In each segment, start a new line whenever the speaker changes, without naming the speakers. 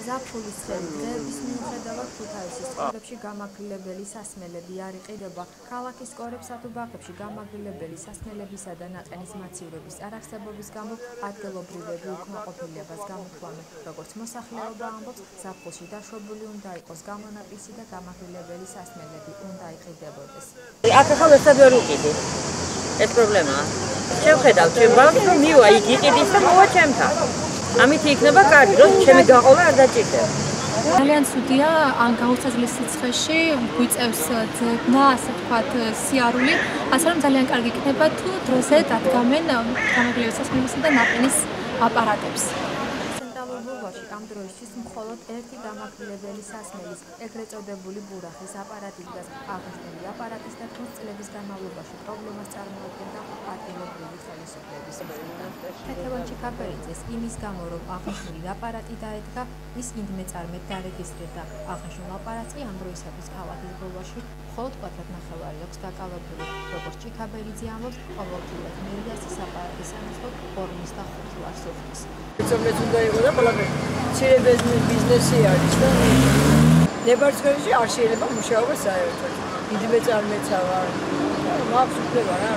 ზაფხულის დღეების მიუხედავად ქუთაისის სკოლებში გამაგრილებელი სასმელები არ იყიდება. ქალაქის სკოლებსა თუ ბაღებში გამაგრილებელი სასმელებისა და ნაყენის მაცივრების არარსებობის გამო ადგილობრივები უკმაყოფილებას გამოთქვამენ. როგორც მოსახლეობა ამბობს, ზაფხულში დაშვებული უნდა იყოს გამონაკლისი და გამაგრილებელი სასმელები უნდა იყიდებოდეს.
აქ ახლა ერთად ვერ უყიდი. ეს პრობლემაა. შევხედავ ჩემ ბავშვს, რომ მივა იქ იყიდის და მოვა ჩემთან. ამით იქნება კარგი, რომ ჩემი გაყოლა არ დაჭირდება.
ძალიან ცუდია ან გაუსაძლეს სიცხეში გვიწევს ძებნა, ასე ვთქვათ, სიარული, ასე რომ ძალიან კარგი იქნება თუ დროზე დადგამენ გამაგრილებელი სასმელებისა და ნაყენის აპარატებს.
ცენტრალურ ბურბაში ამ დროისთვის მხოლოდ ერთი გამაგრილებელი სასმელის, ეგრეთ წოდებული ბურახის აპარატი დგას. აღნიშნული აპარატის და წლების განმავლობაში პრობლემას წარმოადგენდა ადგილობრივი ხელისუფლების მხრიდან. ქეთევან ჩიქაბერიძეს იმის გამო, რომ აღნიშნული აპარატი დაედგა, ის ინდმეწარმედ დარეგისტრირდა. აღნიშნულ აპარატს კი ამ დროისათვის ქალაქის ბურბაში მხოლოდ კვადრატნახევარი აქვს დაკავებული. როგორც ჩიქაბერიძე ამბობს, ყოველდღიურად მერიას ის აპარატის სამეცნიერო 45 ლარს უხდის.
მეც უნდა იყო და ყველაფერი მცირე ბიზნესი არის და ნებარჩქვევში არ შეიძლება მუშაობა საერთოდ. დიდი მეწარმეცა ვარ. მაქვს უფლება რა.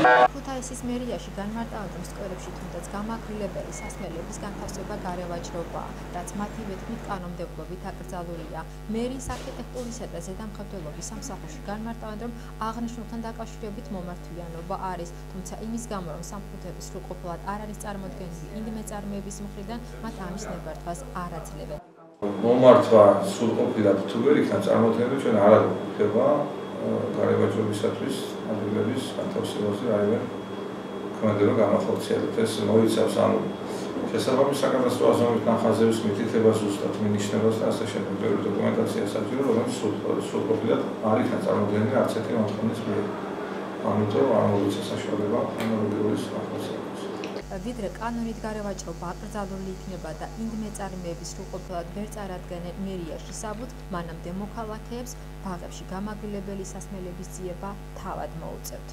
ქუთაისის მერიაში განმარტავებულ სკოლებში თუნდაც გამაგრილებელი სასმელების განთავსება გარევაჭრობაა, რაც მათი ვეთქმით კანონმდებლობით აკრძალულია. მერის არქიტექტურისა და ზედამხედველობის სამსახურში განმარტავენ, რომ აღნიშნულთან დაკავშირებით მომართვიანობა არის, თუმცა იმის გამო, რომ სამსახურები სრულყოფილად არ არის წარმოდგენილი ინდმეწარმეების მხრიდან, მათ ამის ნებართვას არ აძლევენ.
მომართვა სრულყოფილად თუ ვერ იქნა წარმოდგენილი, ჩვენ არ გვხვდება გარევაჭრობისათვის ადგილების განთავსებაზე რაიმე ქმედება განახორციელოთ. ეს მოიცავს ანუ შესაბამის საკადასტრო აზროვნების ნახაზების მითითება ზუსტად მინიშნებას და ასე შემდეგ ბევრი დოკუმენტაცია საჭირო, რომელიც სრულყოფილად არ იქნა წარმოდგენილი არც ერთი მოთხოვნის მიერ. ამიტომ არ მოგიწევს საშუალება ანალოგიური განახორციელებას.
ვიდრე კანონით გარევაჭრობა აკრძალული იქნება და ინდმეწარმეების სრულყოფილად ვერ წარადგენენ მერიაში საბუთს, მანამდე მოქალაქეებს ბაღებში გამაგრილებელი სასმელების ძიება თავად მოუწევთ.